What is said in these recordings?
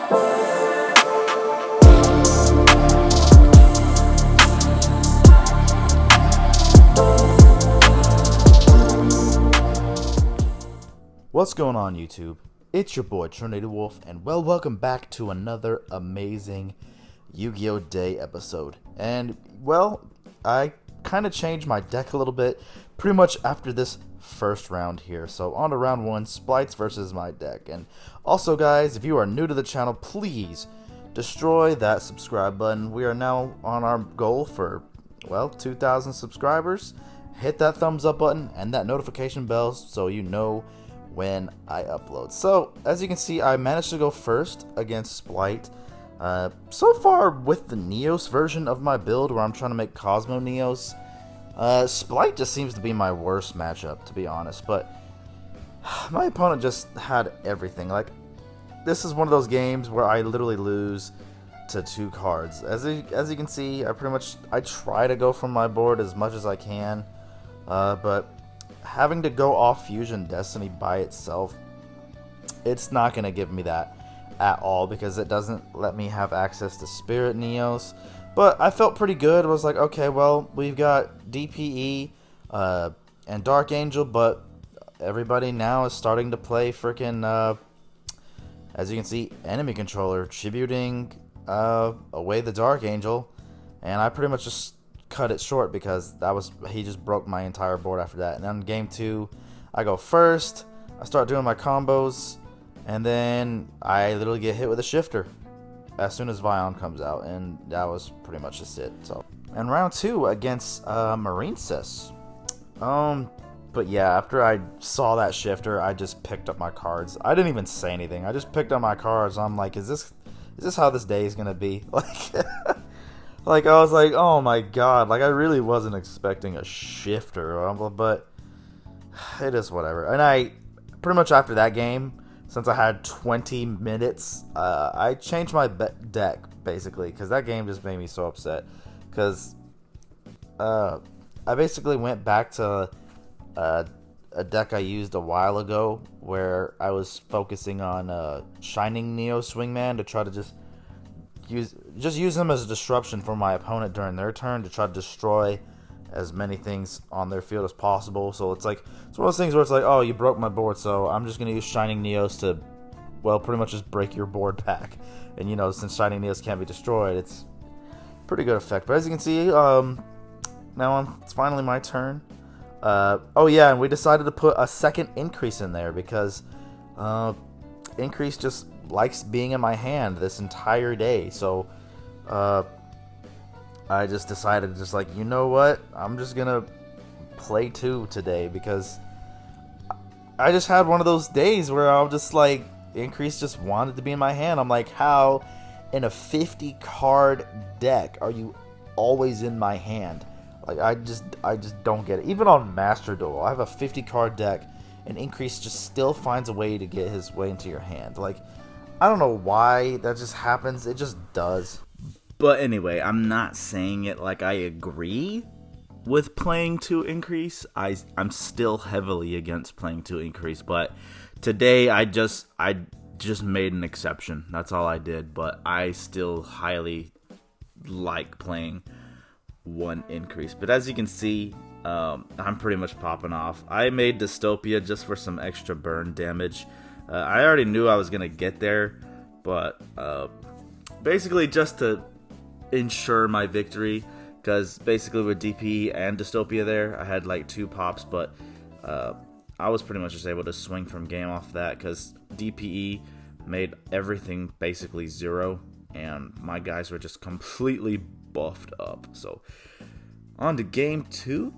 What's going on, YouTube? It's your boy Trinity Wolf, and welcome back to another amazing Yu-Gi-Oh! Day episode. And I kind of changed my deck a little bit pretty much after this first round here. So on to round one, Splites versus my deck. And also, guys, if you are new to the channel, please destroy that subscribe button. We are now on our goal for 2,000 subscribers. Hit that thumbs up button and that notification bell so you know when I upload. So as you can see, I managed to go first against Splite. So far with the Neos version of my build, where I'm trying to make Cosmo Neos, Splite just seems to be my worst matchup, to be honest. But my opponent just had everything. Like, this is one of those games where I literally lose to 2 cards. As you can see, I try to go from my board as much as I can, but having to go off Fusion Destiny by itself, it's not going to give me that at all, because it doesn't let me have access to Spirit Neos. But I felt pretty good. I was like, okay, well, we've got DPE and Dark Angel, but everybody now is starting to play freaking, as you can see, enemy controller, tributing away the Dark Angel, and I pretty much just cut it short because he just broke my entire board after that. And then game 2, I go first, I start doing my combos, and then I literally get hit with a shifter as soon as Vion comes out, and that was pretty much just it. So, and round 2 against Marinesis. But yeah, after I saw that shifter, I just picked up my cards. I didn't even say anything. I just picked up my cards. I'm like, is this how this day is gonna be? Like, I was like, oh my god, like, I really wasn't expecting a shifter, but it is whatever. And I, pretty much after that game, since I had 20 minutes, I changed my deck, basically, because that game just made me so upset. Because I basically went back to a deck I used a while ago, where I was focusing on Shining Neo Swingman to try to just use them as a disruption for my opponent during their turn, to try to destroy as many things on their field as possible. So it's one of those things where it's like, oh, you broke my board, so I'm just going to use Shining Neos to, pretty much just break your board back. And, since Shining Neos can't be destroyed, it's pretty good effect. But as you can see, now it's finally my turn. Oh yeah, and we decided to put a second increase in there because increase just likes being in my hand this entire day. So I just decided, you know what, I'm just gonna play 2 today, because I just had one of those days where I was just like, increase just wanted to be in my hand. I'm like, how in a 50 card deck are you always in my hand? Like, I just don't get it. Even on Master Duel, I have a 50 card deck, and increase just still finds a way to get his way into your hand. Like, I don't know why that just happens. It just does. But anyway, I'm not saying it like I agree with playing 2 increase. I'm still heavily against playing 2 increase. But today I just made an exception. That's all I did. But I still highly like playing 1 increase. But as you can see, I'm pretty much popping off. I made Dystopia just for some extra burn damage. I already knew I was going to get there, but basically just to ensure my victory, because basically with DP and Dystopia there, I had like 2 pops, but I was pretty much just able to swing from game off that, because DPE made everything basically 0, and my guys were just completely buffed up. So on to game 2,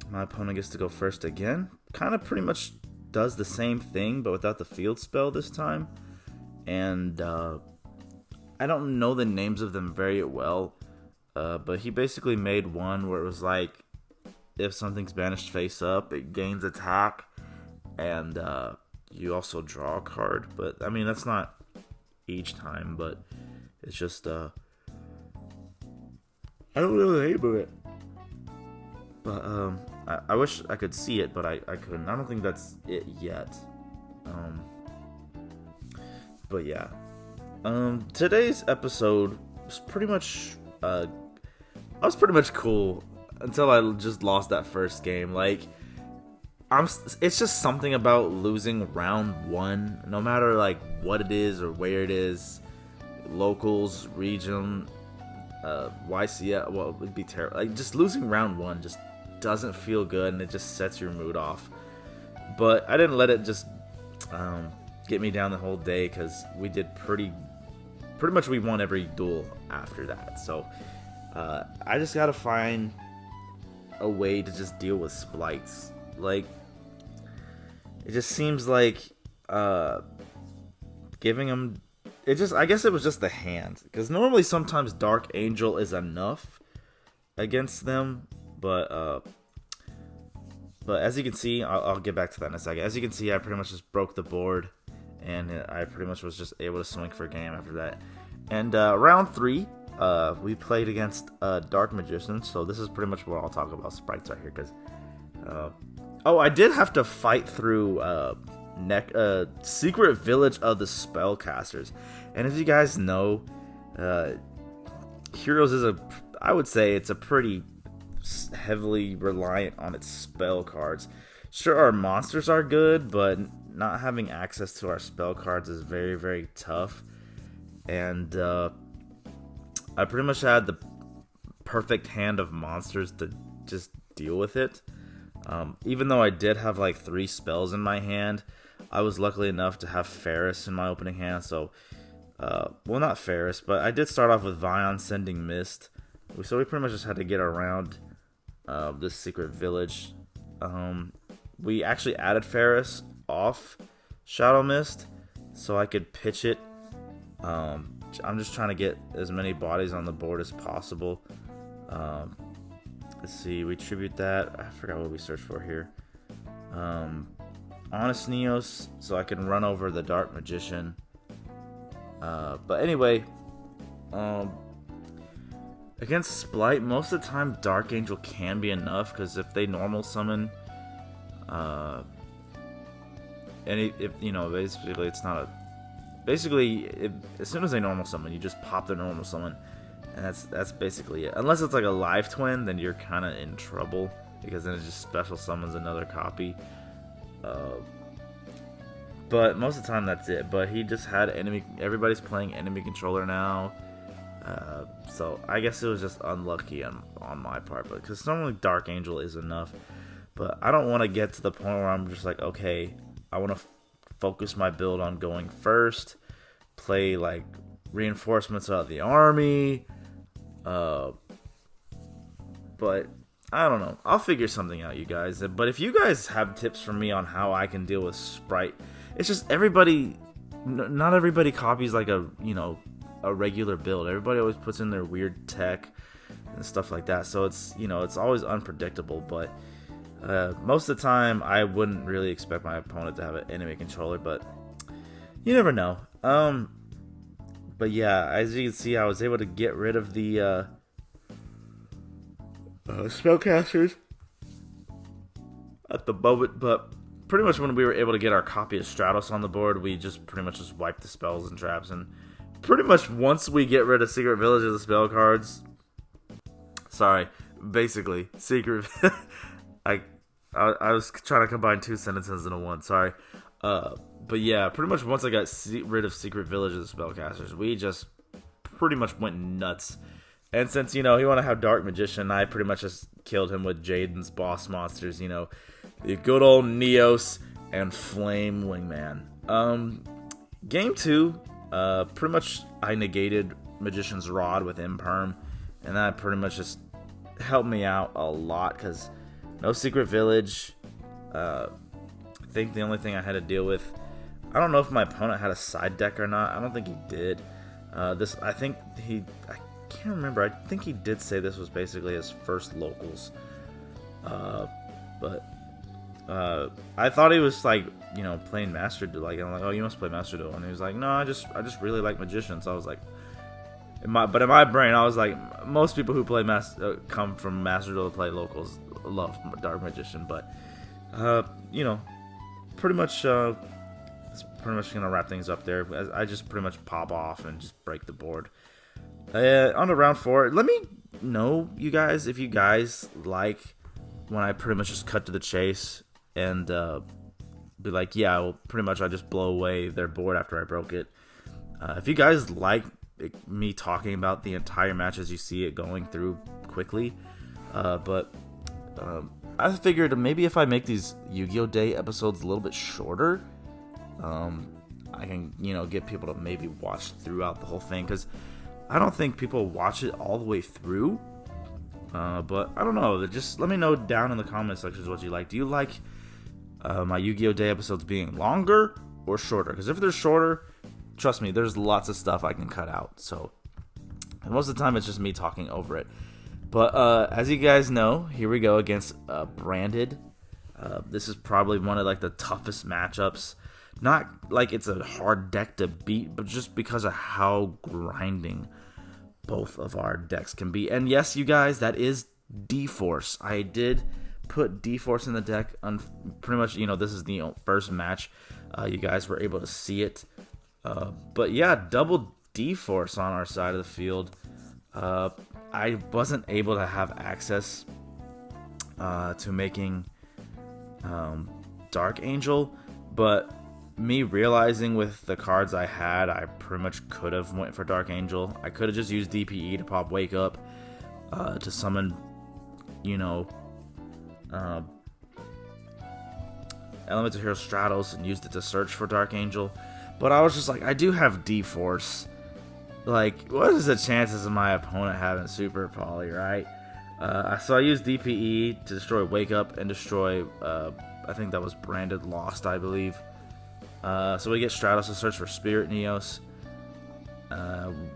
my opponent gets to go first again. Kind of pretty much does the same thing, but without the field spell this time. And I don't know the names of them very well, but he basically made one where it was like, if something's banished face up, it gains attack, and you also draw a card. But I mean, that's not each time, but it's just I don't know the name of it, but I wish I could see it, but I couldn't. I don't think that's it yet. But yeah, Today's episode was pretty much, I was pretty much cool until I just lost that first game. Like, it's just something about losing round one, no matter like what it is or where it is, locals, region, YCS. Well, it would be terrible. Like, just losing round one just doesn't feel good, and it just sets your mood off. But I didn't let it just get me down the whole day, because we did pretty much, we won every duel after that. So I just gotta find a way to just deal with splites. Like, it just seems like giving them, I guess it was just the hand, because normally sometimes Dark Angel is enough against them, but as you can see, I'll get back to that in a second. As you can see, I pretty much just broke the board, and I pretty much was just able to swing for a game after that. And round 3, we played against Dark Magician, so this is pretty much what I'll talk about sprites right here, because I did have to fight through Secret Village of the Spellcasters. And if you guys know, Heroes is I would say it's a pretty heavily reliant on its spell cards. Sure, our monsters are good, but not having access to our spell cards is very, very tough. And I pretty much had the perfect hand of monsters to just deal with it. Even though I did have like 3 spells in my hand, I was lucky enough to have Ferris in my opening hand. So, well, not Ferris, but I did start off with Vion Sending Mist. So we pretty much just had to get around this secret village. We actually added Ferris off Shadow Mist so I could pitch it. I'm just trying to get as many bodies on the board as possible. Let's see, we tribute that. I forgot what we searched for here. Honest Neos, so I can run over the Dark Magician. But anyway, against Splite, most of the time Dark Angel can be enough, because if they normal summon, and if you know, basically it's not a. Basically, as soon as they normal summon, you just pop their normal summon, and that's basically it. Unless it's like a live twin, then you're kind of in trouble, because then it just special summons another copy. But most of the time that's it. But he just had enemy. Everybody's playing enemy controller now, so I guess it was just unlucky on my part. But because normally Dark Angel is enough, but I don't want to get to the point where I'm just like, okay, I want to focus my build on going first, play like reinforcements out of the army, but I don't know, I'll figure something out, you guys. But if you guys have tips for me on how I can deal with Sprite, it's just not everybody copies like a regular build. Everybody always puts in their weird tech and stuff like that, so it's always unpredictable. But most of the time, I wouldn't really expect my opponent to have an enemy controller, but you never know. But yeah, as you can see, I was able to get rid of the spellcasters at the moment, but pretty much when we were able to get our copy of Stratos on the board, we just pretty much just wiped the spells and traps, and pretty much once we get rid of Secret Village of the spell cards, basically, Secret I was trying to combine 2 sentences into one. Sorry. But yeah, pretty much once I got rid of Secret Village of the Spellcasters, we just pretty much went nuts. And since, he wanted to have Dark Magician, I pretty much just killed him with Jaden's boss monsters, the good old Neos and Flame Wingman. Game 2, pretty much I negated Magician's Rod with Imperm, and that pretty much just helped me out a lot, because no Secret Village. I think the only thing I had to deal with, I don't know if my opponent had a side deck or not. I don't think he did. I can't remember. I think he did say this was basically his first locals. But I thought he was like, playing Master Duel. Like, I'm like, oh, you must play Master Duel. And he was like, no, I just really like Magician. So I was like, in my brain, I was like, most people who play come from Master Duel to play locals love Dark Magician. But pretty much pretty much going to wrap things up there. I just pretty much pop off and just break the board. On to round 4. Let me know, you guys, if you guys like when I pretty much just cut to the chase and be like, yeah, well, pretty much I just blow away their board after I broke it. If you guys like me talking about the entire match as you see it going through quickly, but I figured maybe if I make these Yu-Gi-Oh! Day episodes a little bit shorter, I can, get people to maybe watch throughout the whole thing, because I don't think people watch it all the way through. But I don't know. Just let me know down in the comment sections what you like. Do you like my Yu-Gi-Oh! Day episodes being longer or shorter? Because if they're shorter, trust me, there's lots of stuff I can cut out. So, and most of the time it's just me talking over it. But as you guys know, here we go against Branded. This is probably one of like the toughest matchups. Not like it's a hard deck to beat, but just because of how grinding both of our decks can be. And yes, you guys, that is D-Force. I did put D-Force in the deck. Pretty much, this is the first match. You guys were able to see it. But yeah, double D-Force on our side of the field. I wasn't able to have access to making Dark Angel, but me realizing with the cards I had, I pretty much could have went for Dark Angel. I could have just used DPE to pop Wake Up to summon, Elemental Hero Stratos and used it to search for Dark Angel. But I was just like, I do have D-Force. Like, what is the chances of my opponent having Super Poly, right? So I used DPE to destroy Wake Up and destroy, I think that was Branded Lost, I believe. So we get Stratos to search for Spirit Neos,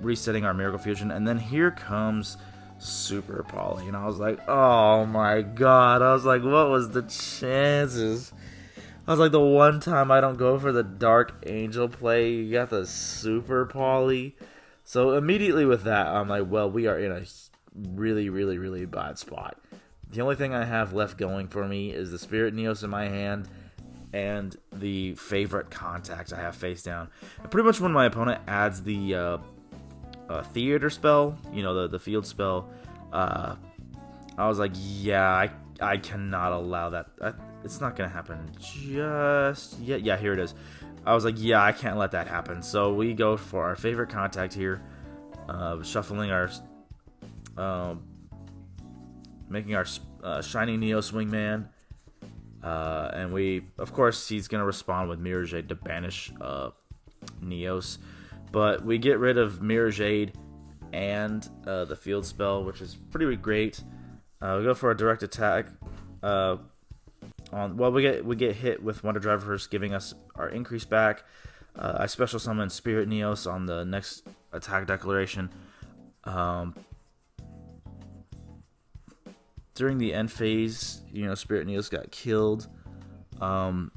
resetting our Miracle Fusion, and then here comes Super Poly, and I was like, oh my god, I was like, what was the chances? I was like, the one time I don't go for the Dark Angel play, you got the Super Poly. So immediately with that, I'm like, well, we are in a really, really, really bad spot. The only thing I have left going for me is the Spirit Neos in my hand and the favorite contact I have face down. And pretty much when my opponent adds the theater spell, the field spell, I was like, yeah, I cannot allow that. It's not going to happen just yet. Yeah, here it is. I was like, yeah, I can't let that happen. So we go for our favorite contact here, shuffling our, making our Shiny Neos Wingman. And of course, he's going to respond with Mirror Jade to banish Neos. But we get rid of Mirror Jade and the field spell, which is pretty great. We go for a direct attack. We get hit with Wonder Driver first, giving us our increase back. I special summon Spirit Neos on the next attack declaration. During the end phase, Spirit Neos got killed. Now,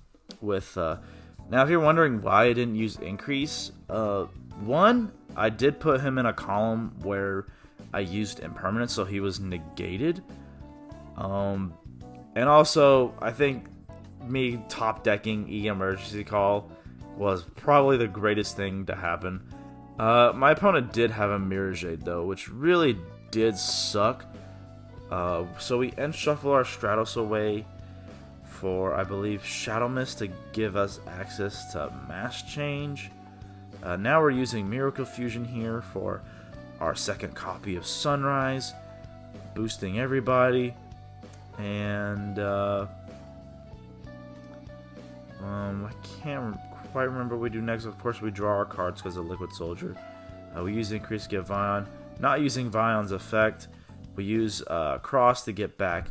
if you're wondering why I didn't use increase, one, I did put him in a column where I used impermanence, so he was negated. And also, I think me top decking Emergency Call was probably the greatest thing to happen. My opponent did have a Mirror Jade though, which really did suck. So we end shuffle our Stratos away for, I believe, Shadow Mist to give us access to Mass Change. Now we're using Miracle Fusion here for our second copy of Sunrise, boosting everybody. And I can't quite remember what we do next. Of course, we draw our cards because of Liquid Soldier. We use Increase to get Vion. Not using Vion's effect. We use Cross to get back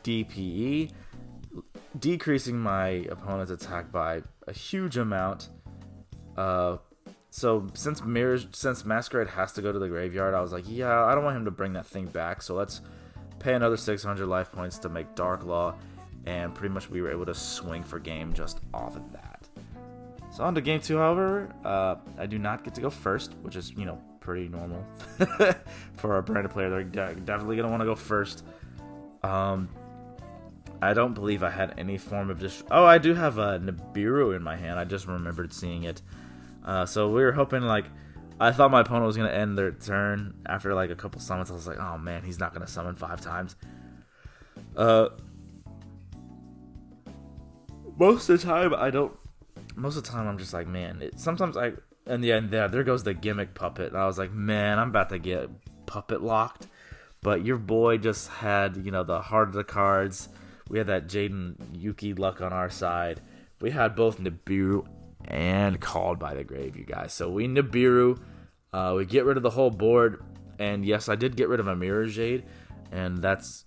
DPE, decreasing my opponent's attack by a huge amount. So since Masquerade has to go to the graveyard, I was like, yeah, I don't want him to bring that thing back. So let's pay another 600 life points to make Dark Law, and pretty much we were able to swing for game just off of that. So on to game 2, however, I do not get to go first, which is, pretty normal for a branded player. They're definitely going to want to go first. I don't believe I had any form of Oh, I do have a Nibiru in my hand. I just remembered seeing it. So we were hoping, like, I thought my opponent was going to end their turn after, like, a couple summons. I was like, oh, man, he's not going to summon 5 times. Most of the time, I'm just like, man, sometimes in the end, there goes the gimmick puppet. And I was like, man, I'm about to get puppet locked. But your boy just had, the heart of the cards. We had that Jaden Yuki luck on our side. We had both Nibiru and Called by the Grave, you guys. So we Nibiru. We get rid of the whole board. And yes, I did get rid of a Mirror Jade. And that's,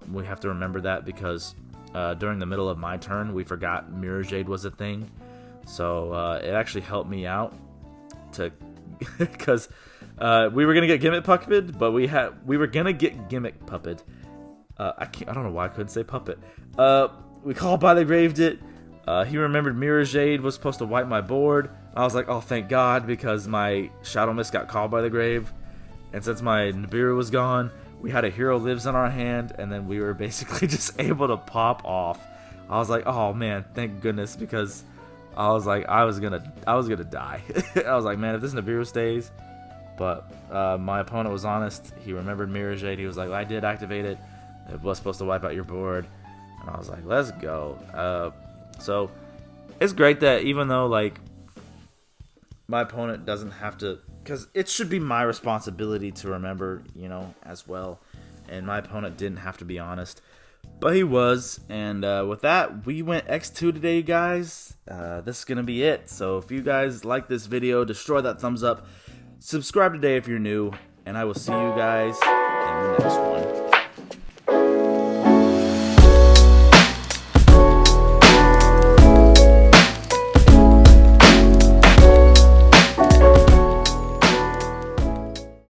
we have to remember that because during the middle of my turn, we forgot Mirror Jade was a thing. So it actually helped me out because we were gonna get Gimmick Puppet, but we were gonna get Gimmick Puppet. I don't know why I couldn't say Puppet. We Called by the Graved it. He remembered Mirror Jade was supposed to wipe my board. I was like, oh, thank God, because my Shadow Mist got Called by the Grave. And since my Nibiru was gone, we had a Hero Lives in our hand, and then we were basically just able to pop off. I was like, oh man, thank goodness, because I was like, I was gonna die. I was like, man, if this Nibiru stays. But my opponent was honest. He remembered Mirror Jade. He was like, I did activate it. It was supposed to wipe out your board. And I was like, let's go. So it's great that even though, like, my opponent doesn't have to, because it should be my responsibility to remember, as well. And my opponent didn't have to be honest, but he was. And with that, we went X2 today, guys. This is going to be it. So if you guys like this video, destroy that thumbs up. Subscribe today if you're new. And I will see you guys in the next one.